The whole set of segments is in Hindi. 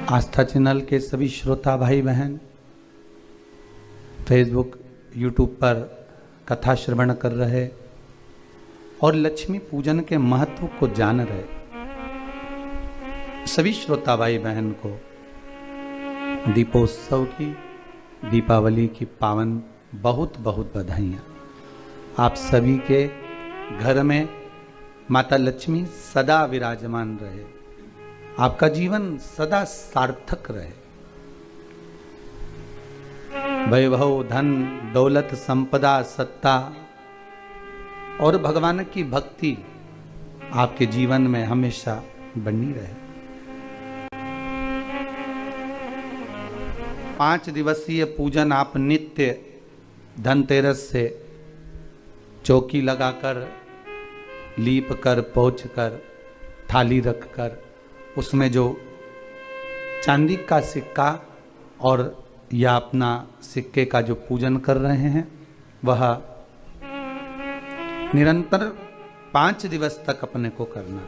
आस्था चैनल के सभी श्रोता भाई बहन फेसबुक यूट्यूब पर कथा श्रवण कर रहे और लक्ष्मी पूजन के महत्व को जान रहे सभी श्रोता भाई बहन को दीपोत्सव की, दीपावली की पावन बहुत बहुत बधाइयाँ। आप सभी के घर में माता लक्ष्मी सदा विराजमान रहे, आपका जीवन सदा सार्थक रहे। वैभव, धन, दौलत, संपदा, सत्ता और भगवान की भक्ति आपके जीवन में हमेशा बनी रहे। 5 दिवसीय पूजन आप नित्य धनतेरस से चौकी लगाकर, लीप कर, पोंछ कर, थाली रख कर, उसमें जो चांदी का सिक्का और या अपना सिक्के का जो पूजन कर रहे हैं वह निरंतर 5 दिवस तक अपने को करना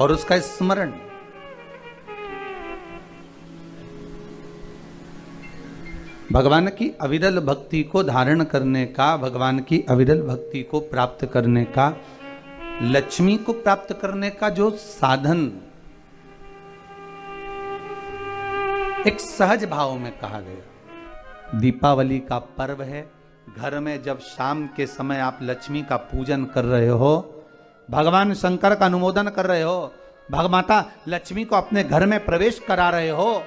और उसका स्मरण। भगवान की अविरल भक्ति को धारण करने का, भगवान की अविरल भक्ति को प्राप्त करने का, लक्ष्मी को प्राप्त करने का जो साधन एक सहज भाव में कहा गया। दीपावली का पर्व है। घर में जब शाम के समय आप लक्ष्मी का पूजन कर रहे हो, भगवान शंकर का अनुमोदन कर रहे हो, भगमाता लक्ष्मी को अपने घर में प्रवेश करा रहे हो,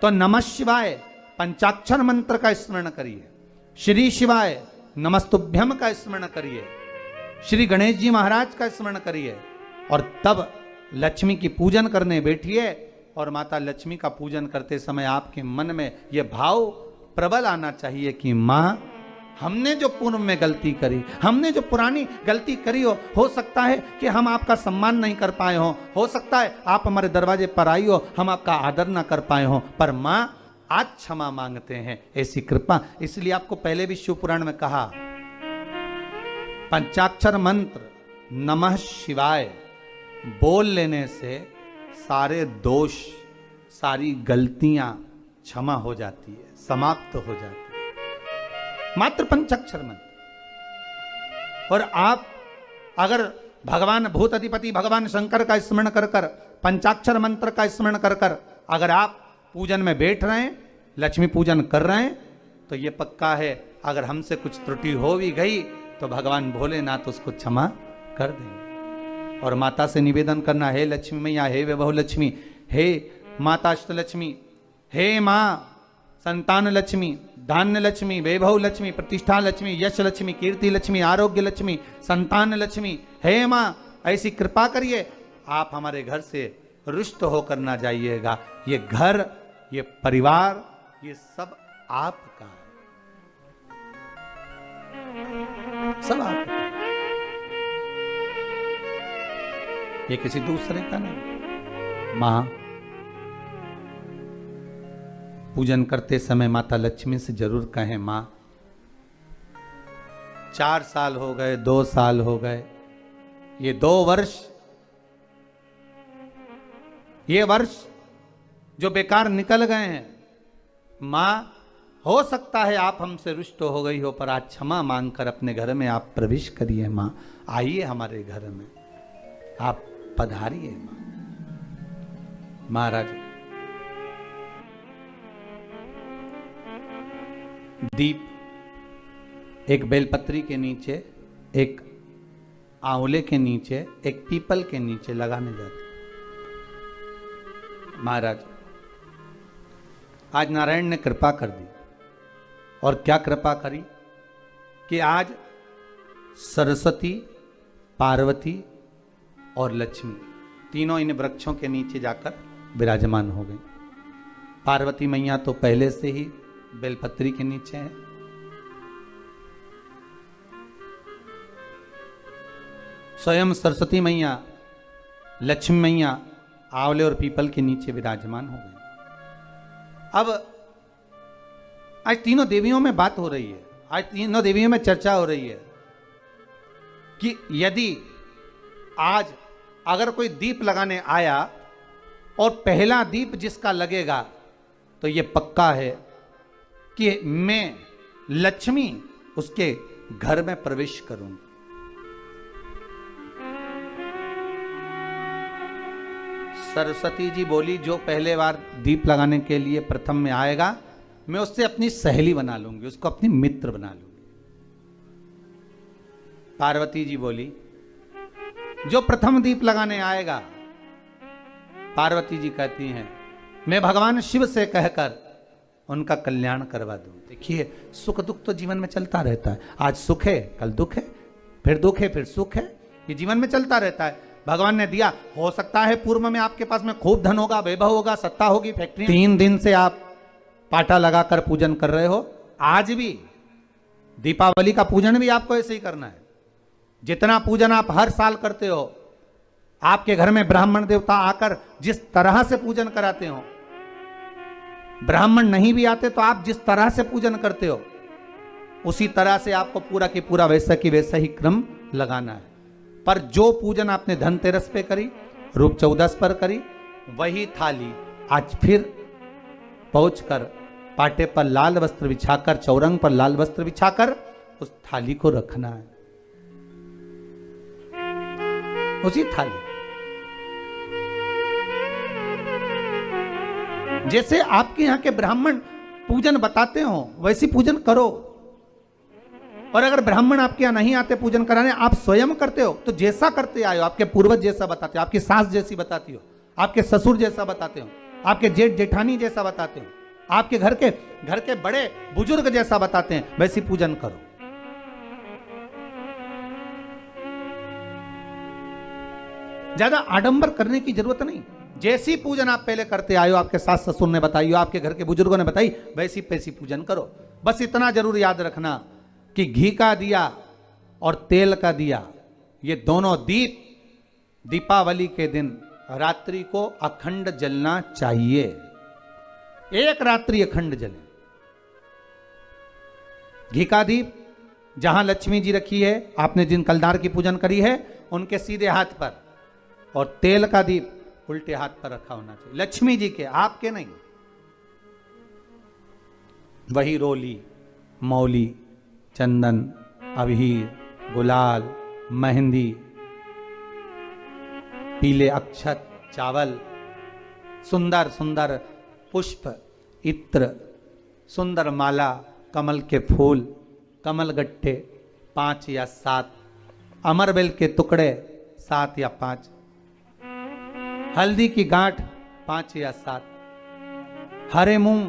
तो नमः शिवाय पंचाक्षर मंत्र का स्मरण करिए, श्री शिवाय नमस्तुभ्यम का स्मरण करिए, श्री गणेश जी महाराज का स्मरण करिए और तब लक्ष्मी की पूजन करने बैठिए। और माता लक्ष्मी का पूजन करते समय आपके मन में यह भाव प्रबल आना चाहिए कि माँ, हमने जो पूर्व में गलती करी, हमने जो पुरानी गलती करी हो सकता है कि हम आपका सम्मान नहीं कर पाए हो सकता है आप हमारे दरवाजे पर आई हो, हम आपका आदर ना कर पाए हो, पर माँ आज क्षमा मांगते हैं, ऐसी कृपा। इसलिए आपको पहले भी शिव पुराण में कहा, पंचाक्षर मंत्र नमः शिवाय बोल लेने से सारे दोष, सारी गलतियां क्षमा हो जाती है, समाप्त हो जाती है, मात्र पंचाक्षर मंत्र। और आप अगर भगवान भूत अधिपति भगवान शंकर का स्मरण कर कर, पंचाक्षर मंत्र का स्मरण कर कर अगर आप पूजन में बैठ रहे हैं, लक्ष्मी पूजन कर रहे हैं, तो ये पक्का है अगर हमसे कुछ त्रुटि हो भी गई तो भगवान भोलेनाथ उसको क्षमा कर देंगे। और माता से निवेदन करना, हे लक्ष्मी मैया, हे वैभव लक्ष्मी, हे माता अष्टलक्ष्मी, हे माँ संतान लक्ष्मी, धान्य लक्ष्मी, वैभव लक्ष्मी, प्रतिष्ठा लक्ष्मी, यश लक्ष्मी, कीर्ति लक्ष्मी, आरोग्य लक्ष्मी, संतान लक्ष्मी, हे माँ ऐसी कृपा करिए, आप हमारे घर से रुष्ट होकर ना जाइएगा। ये घर, ये परिवार, ये सब आपका है, सब आपका, ये किसी दूसरे का नहीं। मां, पूजन करते समय माता लक्ष्मी से जरूर कहें, मां 4 साल हो गए, 2 साल हो गए, ये 2 वर्ष, ये वर्ष जो बेकार निकल गए हैं, मां हो सकता है आप हमसे रुष्ट हो गई हो, पर आज क्षमा मांगकर अपने घर में आप प्रवेश करिए। मां आइए हमारे घर में, आप पधारिए। मां महाराज, दीप एक बेलपत्री के नीचे, एक आंवले के नीचे, एक पीपल के नीचे लगाने जाते। महाराज, आज नारायण ने कृपा कर दी, और क्या कृपा करी कि आज सरस्वती, पार्वती और लक्ष्मी तीनों इन वृक्षों के नीचे जाकर विराजमान हो गई। पार्वती मैया तो पहले से ही बेलपत्री के नीचे है, स्वयं सरस्वती मैया, लक्ष्मी मैया आंवले और पीपल के नीचे विराजमान हो गई। अब आज तीनों देवियों में बात हो रही है, आज तीनों देवियों में चर्चा हो रही है कि यदि आज अगर कोई दीप लगाने आया और पहला दीप जिसका लगेगा तो ये पक्का है कि मैं लक्ष्मी उसके घर में प्रवेश करूंगी। सरस्वती जी बोली, जो पहले बार दीप लगाने के लिए प्रथम में आएगा मैं उससे अपनी सहेली बना लूंगी, उसको अपनी मित्र बना लूंगी। पार्वती जी बोली, जो प्रथम दीप लगाने आएगा, पार्वती जी कहती हैं मैं भगवान शिव से कहकर उनका कल्याण करवा दूं। देखिए, सुख दुख तो जीवन में चलता रहता है। आज सुख है, कल दुख है, फिर दुख है, फिर सुख है। ये जीवन में चलता रहता है। भगवान ने दिया, हो सकता है पूर्व में आपके पास में खूब धन होगा, वैभव होगा, सत्ता होगी, फैक्ट्री। 3 दिन से आप पाटा लगाकर पूजन कर रहे हो, आज भी दीपावली का पूजन भी आपको ऐसे ही करना है। जितना पूजन आप हर साल करते हो, आपके घर में ब्राह्मण देवता आकर जिस तरह से पूजन कराते हो, ब्राह्मण नहीं भी आते तो आप जिस तरह से पूजन करते हो, उसी तरह से आपको पूरा की पूरा वैसा की वैसा ही क्रम लगाना है। पर जो पूजन आपने धनतेरस पे करी, रूप चौदस पर करी, वही थाली आज फिर पहुंचकर पाटे पर लाल वस्त्र बिछाकर, चौरंग पर लाल वस्त्र बिछाकर उस थाली को रखना है, उसी थाली। जैसे आपके यहां के ब्राह्मण पूजन बताते हो वैसी पूजन करो। और अगर ब्राह्मण आपके यहां नहीं आते पूजन कराने, आप स्वयं करते हो, तो जैसा करते आए हो, आपके पूर्वज जैसा बताते हो, आपकी सास जैसी बताती हो, आपके ससुर जैसा बताते हो, आपके जेठ जेठानी जैसा बताते हो, आपके घर के बड़े बुजुर्ग जैसा बताते हैं, वैसी पूजन करो। ज्यादा आडंबर करने की जरूरत नहीं। जैसी पूजन आप पहले करते आए हो, आपके सास ससुर ने बताई हो, आपके घर के बुजुर्गों ने बताई, वैसी पैसी पूजन करो। बस इतना जरूर याद रखना कि घी का दिया और तेल का दिया, ये दोनों दीप दीपावली के दिन रात्रि को अखंड जलना चाहिए। एक रात्रि अखंड जले। घी का दीप जहां लक्ष्मी जी रखी है, आपने जिन कलदार की पूजन करी है, उनके सीधे हाथ पर, और तेल का दीप उल्टे हाथ पर रखा होना चाहिए, लक्ष्मी जी के, आपके नहीं। वही रोली, मौली, चंदन, अबीर, गुलाल, मेहंदी, पीले अक्षत, चावल, सुंदर सुंदर पुष्प, इत्र, सुंदर माला, कमल के फूल, कमल गट्टे 5 या 7, अमरबेल के टुकड़े 7 या 5, हल्दी की गांठ 5 या 7, हरे मूंग,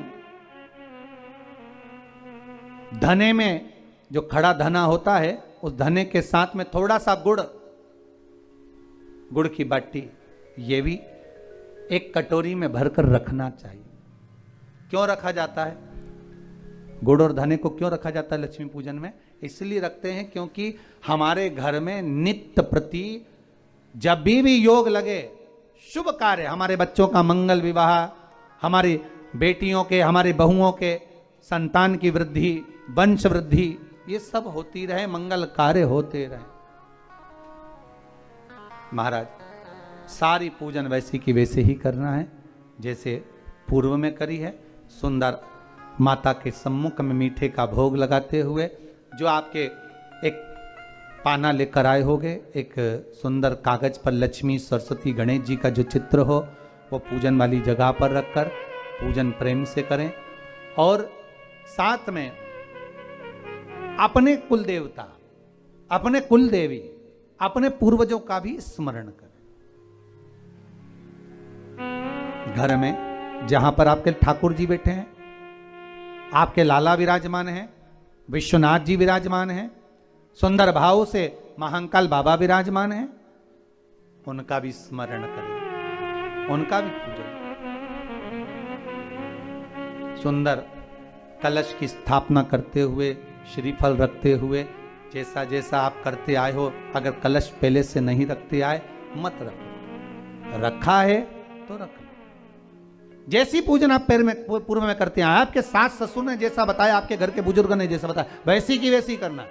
धने में जो खड़ा धना होता है, उस धने के साथ में थोड़ा सा गुड़, गुड़ की बाटी, ये भी एक कटोरी में भरकर रखना चाहिए। क्यों रखा जाता है गुड़ और धने को? क्यों रखा जाता है लक्ष्मी पूजन में? इसलिए रखते हैं क्योंकि हमारे घर में नित्य प्रति जब भी योग लगे, शुभ कार्य, हमारे बच्चों का मंगल विवाह, हमारी बेटियों के, हमारी बहुओं के संतान की वृद्धि, वंश वृद्धि, ये सब होती रहे, मंगल कार्य होते रहे। महाराज, सारी पूजन वैसी की वैसे ही करना है जैसे पूर्व में करी है। सुंदर माता के सम्मुख में मीठे का भोग लगाते हुए, जो आपके एक पाना लेकर आए होगे, एक सुंदर कागज पर लक्ष्मी, सरस्वती, गणेश जी का जो चित्र हो, वो पूजन वाली जगह पर रखकर पूजन प्रेम से करें। और साथ में अपने कुल देवता, अपने कुल देवी, अपने पूर्वजों का भी स्मरण करें। घर में जहां पर आपके ठाकुर जी बैठे हैं, आपके लाला विराजमान हैं, विश्वनाथ जी विराजमान हैं, सुंदर भाव से महाकाल बाबा विराजमान हैं, उनका भी स्मरण करें, उनका भी पूजन। सुंदर कलश की स्थापना करते हुए, श्रीफल रखते हुए, जैसा जैसा आप करते आए हो, अगर कलश पहले से नहीं रखते आए मत रखो, रखा है तो रख लो। जैसी पूजन आप पूर्व में करते हैं, आपके सास ससुर ने जैसा बताया, आपके घर के बुजुर्गों ने जैसा बताया, वैसी की वैसी करना है।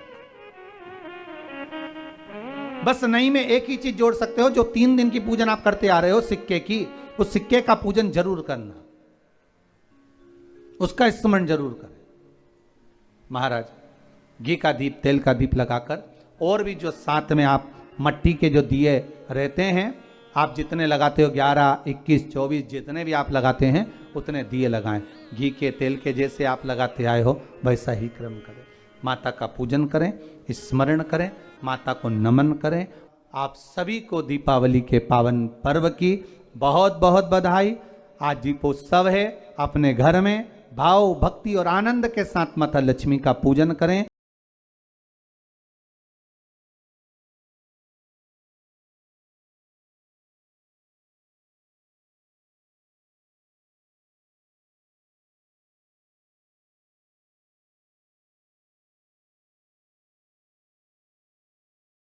बस नहीं में एक ही चीज जोड़ सकते हो, जो 3 दिन की पूजन आप करते आ रहे हो सिक्के की, उस सिक्के का पूजन जरूर करना, उसका स्मरण जरूर करें। महाराज घी का दीप, तेल का दीप लगाकर, और भी जो साथ में आप मट्टी के जो दिए रहते हैं, आप जितने लगाते हो 11, 21, 24 जितने भी आप लगाते हैं उतने दिए लगाएं। घी के, तेल के जैसे आप लगाते आए हो वैसा ही क्रम करें। माता का पूजन करें, स्मरण करें, माता को नमन करें। आप सभी को दीपावली के पावन पर्व की बहुत बहुत बधाई। आज दीपोत्सव है, अपने घर में भाव भक्ति और आनंद के साथ माता लक्ष्मी का पूजन करें।